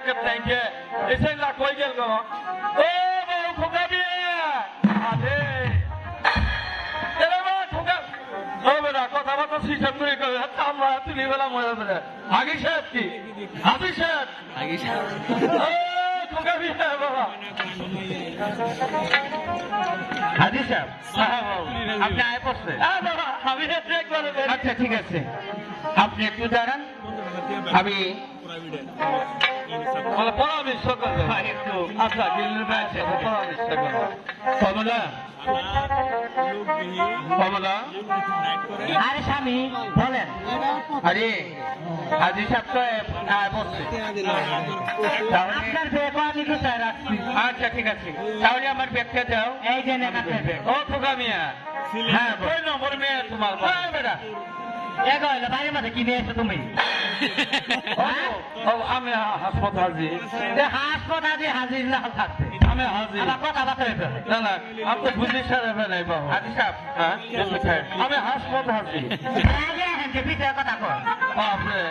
বরকত নাই কে এসে না কই গেল গো ও বউ খোকা বিয়ে আরে এরে মা খোকা ও বেটা কথা কথা সিস্টেম করে কই আমরা তুলি বেলা মরে বেটা আগে সাহেব কি আগে সাহেব ও খোকা বিয়ে বাবা হাজি সাহেব হ্যাঁ বাবু আপনি আয় পড়ছে বাবা আমি ট্রেক করে আচ্ছা ঠিক আছে আপনি একটু দাঁড়ান আমি মানে পরামর্শ করবে একটু আচ্ছা দিল্লির ব্যাচে পরামর্শ করবে কমলা কমলা আরে স্বামী বলেন আরে হাজি সাহেব তো আয় পড়ছে আপনার ব্যাগ আমি কোথায় রাখছি আচ্ছা ঠিক আছে তাহলে আমার ব্যাগটা দাও এই যে নেন আপনার ব্যাগ ও খোকা মিয়া হ্যাঁ কই নম্বর মেয়ে তোমার বেটা এক হইলো বাইরের মাঝে কি নিয়ে এসো তুমি ও আমি হাসপাতাল হাজি হাসপাতাল হাজির না থাকতে আমি হাজি আমার কথা বার্তা হইতে না না আমি তো বুঝি সাহেব নাই বাবু হাজি সাহেব হ্যাঁ আমি হাসপাতাল হাজি পিঠের কথা কর বাপরে